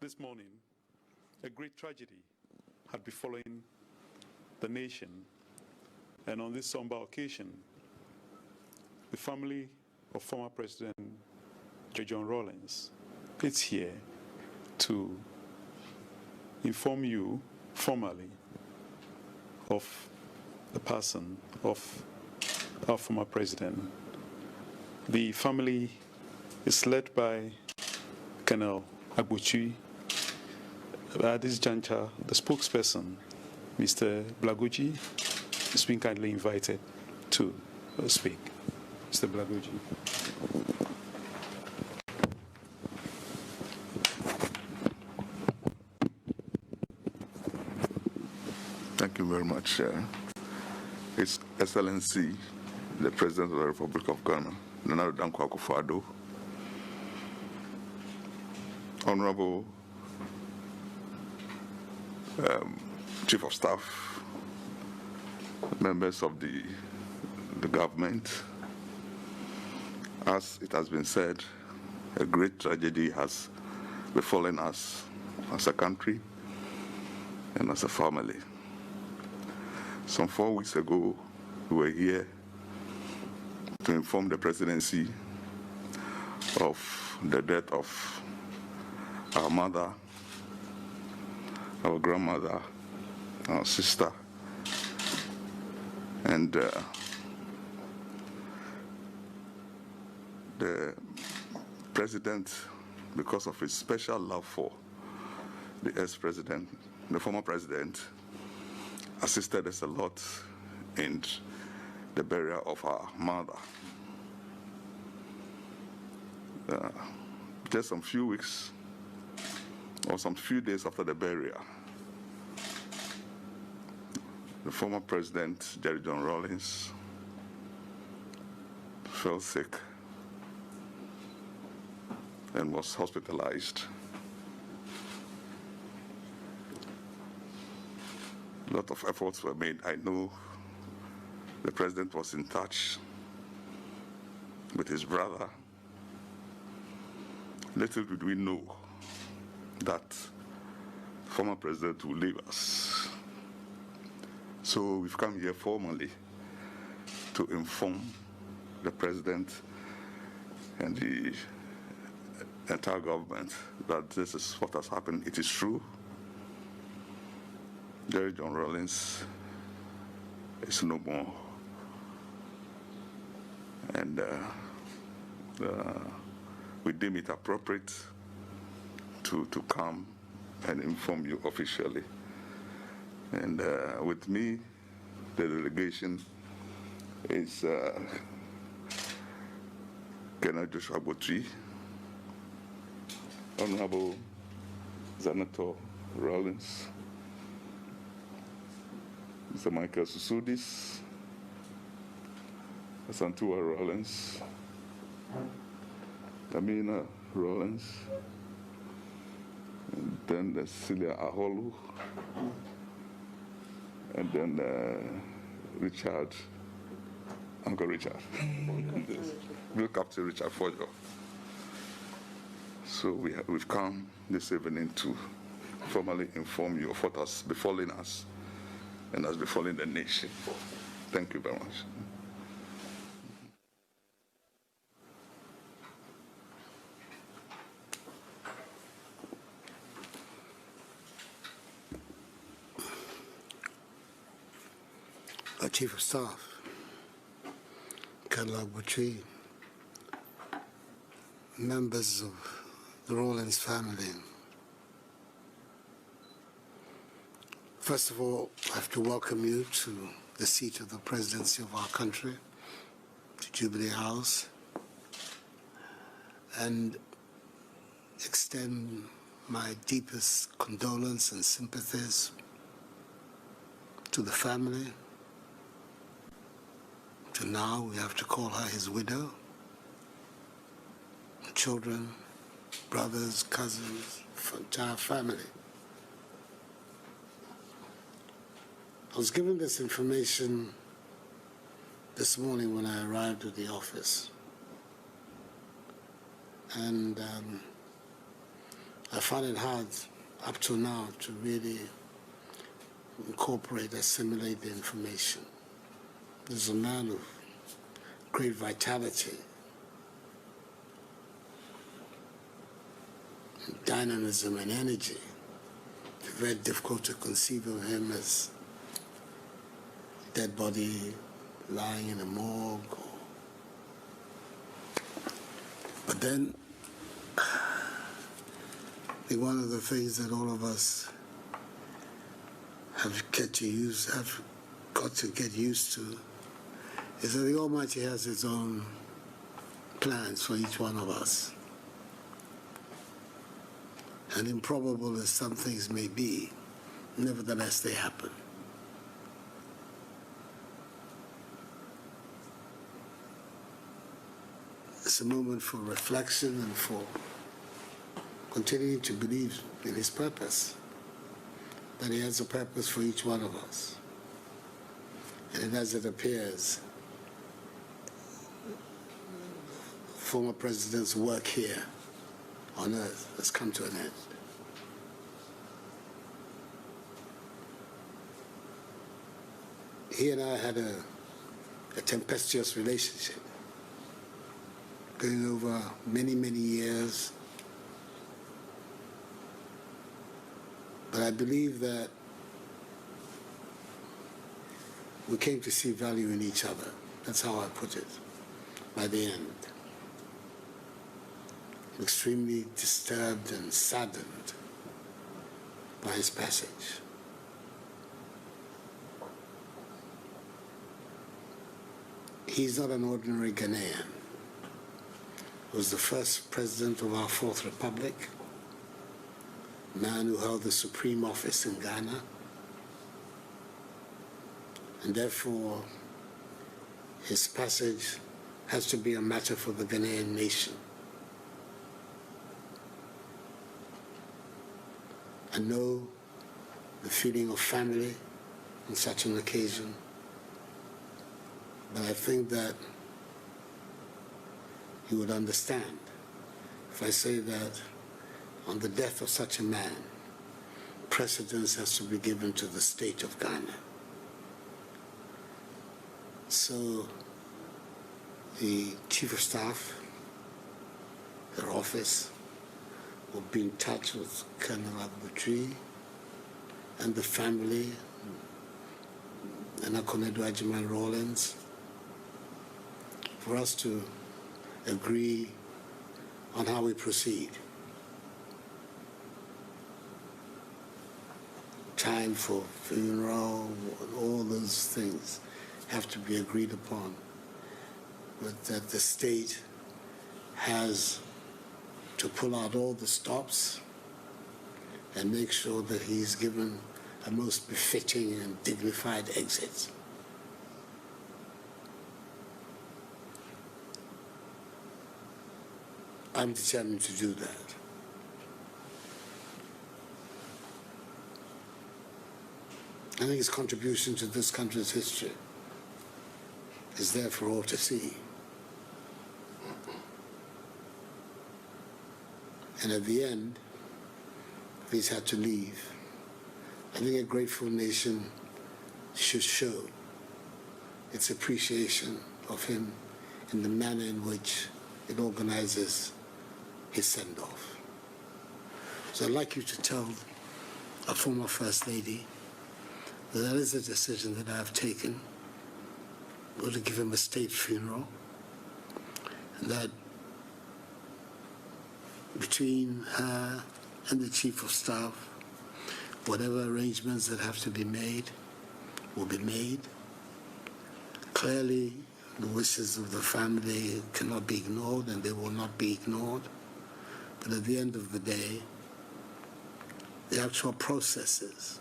this morning, a great tragedy had befallen the nation, and on this somber occasion, the family of former President John Rawlings is here to inform you formally of the person of our former president. The family is led by Colonel Agbuchi. At this juncture, the spokesperson, Mr. Blagoji, is being kindly invited to speak. Mr. Blagoji. Thank you very much. His Excellency, the President of the Republic of Ghana, Nana Dankwa Akufo-Addo, Honorable Chief of Staff, members of the government, as it has been said, a great tragedy has befallen us as a country and as a family. Some 4 weeks ago, we were here to inform the presidency of the death of our mother, our grandmother, our sister, and the president, because of his special love for the ex-president, the former president, assisted us a lot in the burial of our mother. Just some few weeks or some few days after the burial, the former president, John Rawlings, fell sick and was hospitalized. A lot of efforts were made. I know the president was in touch with his brother. Little did we know that former president will leave us. So we've come here formally to inform the president and the entire government that this is what has happened. It is true. John Rawlings is no more. And we deem it appropriate to come and inform you officially. And with me, the delegation is Colonel Joshua Botri, Honorable Zanato Rawlings, Mr. Michael Susudis, Santua Rawlings, Tamina Rawlings, and then Celia Aholu, and then Richard, Uncle Richard, Bill Captain Richard Fojo. So we've come this evening to formally inform you of what has befallen us and has befallen the nation. Thank you very much. Our Chief of Staff, Colonel Agbuchi, members of the Rawlings family. First of all, I have to welcome you to the seat of the presidency of our country, to Jubilee House, and extend my deepest condolence and sympathies to the family. To now, we have to call her his widow, children, brothers, cousins, entire family. I was given this information this morning when I arrived at the office. And I find it hard up to now to really incorporate, assimilate the information. There's a man of great vitality, dynamism and energy. It's very difficult to conceive of him as a dead body lying in a morgue. But then, I think one of the things that all of us have got to get used to is that the Almighty has His own plans for each one of us. And improbable as some things may be, nevertheless they happen. It's a moment for reflection and for continuing to believe in His purpose, that He has a purpose for each one of us. And as it appears, former president's work here on earth has come to an end. He and I had a tempestuous relationship going over many, many years. But I believe that we came to see value in each other. That's how I put it, by the end. Extremely disturbed and saddened by his passage. He's not an ordinary Ghanaian. He was the first president of our Fourth Republic, a man who held the supreme office in Ghana, and therefore his passage has to be a matter for the Ghanaian nation. I know the feeling of family on such an occasion, but I think that you would understand if I say that on the death of such a man, precedence has to be given to the state of Ghana. So the Chief of Staff, their office, will be in touch with Colonel Abutri and the family, and Akonedo Ajiman Rawlings, for us to agree on how we proceed. Time for funeral, all those things have to be agreed upon, but that the state has to pull out all the stops and make sure that he's given a most befitting and dignified exit. I'm determined to do that. I think his contribution to this country's history is there for all to see. And at the end, if he's had to leave, I think a grateful nation should show its appreciation of him in the manner in which it organizes his send-off. So I'd like you to tell a former First Lady that that is a decision that I've taken. We're to give him a state funeral, and that between her and the Chief of Staff, whatever arrangements that have to be made will be made. Clearly, the wishes of the family cannot be ignored, and they will not be ignored. But at the end of the day, the actual processes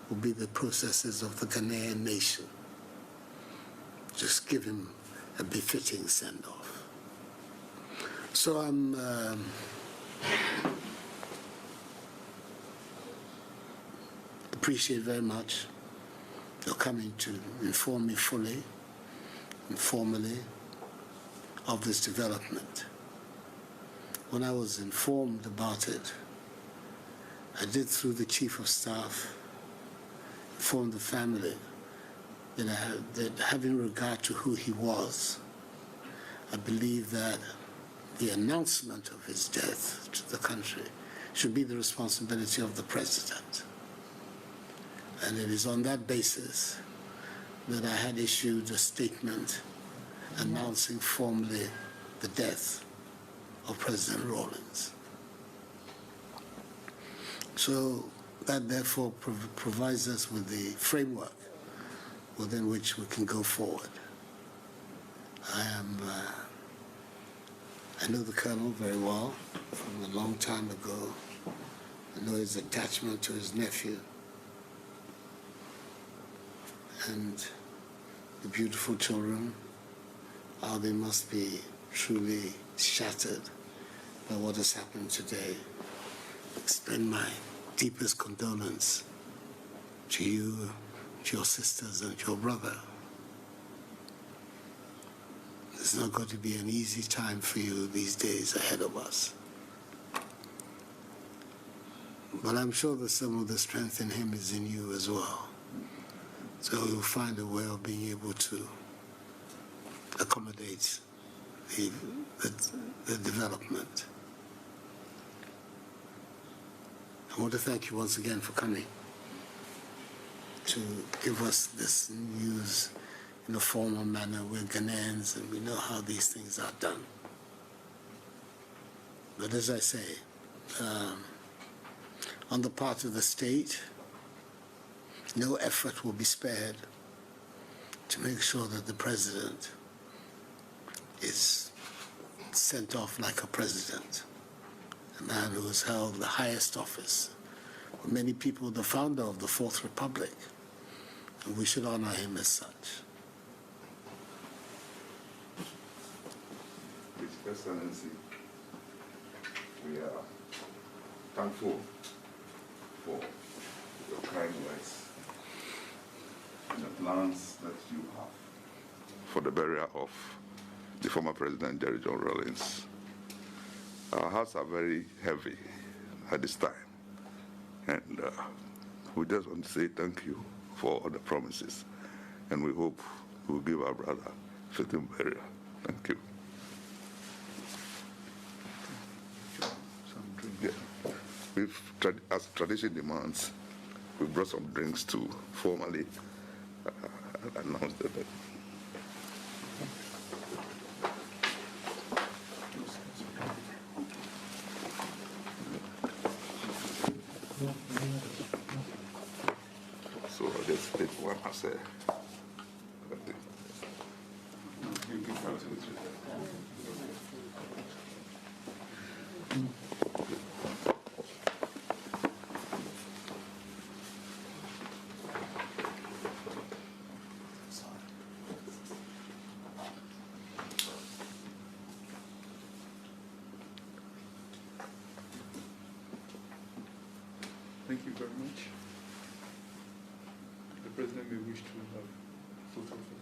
will be the processes of the Ghanaian nation. Just give him a befitting send-off. So I'm appreciate very much your coming to inform me fully and formally of this development. When I was informed about it, I did, through the Chief of Staff, inform the family that having regard to who he was, I believe that the announcement of his death to the country should be the responsibility of the President. And it is on that basis that I had issued a statement announcing formally the death of President Rawlings. So that therefore provides us with the framework within which we can go forward. I know the Colonel very well from a long time ago. I know his attachment to his nephew and the beautiful children, how they must be truly shattered by what has happened today. I extend my deepest condolence to you, to your sisters, and to your brother. It's not going to be an easy time for you these days ahead of us. But I'm sure that some of the strength in him is in you as well. So you'll find a way of being able to accommodate the development. I want to thank you once again for coming to give us this news in a formal manner. We're Ghanaians and we know how these things are done. But as I say, on the part of the state, no effort will be spared to make sure that the President is sent off like a president, a man who has held the highest office. For many people, the founder of the Fourth Republic, and we should honor him as such. His Excellency, we are thankful for your kind words and the plans that you have for the burial of the former President Jerry John Rawlings. Our hearts are very heavy at this time, and we just want to say thank you for all the promises, and we hope we'll give our brother fitting burial. Thank you. Yeah. As tradition demands, we brought some drinks to formally announce the death. So I'll just take one as a... You can come to the Thank you very much. The President may wish to have photo for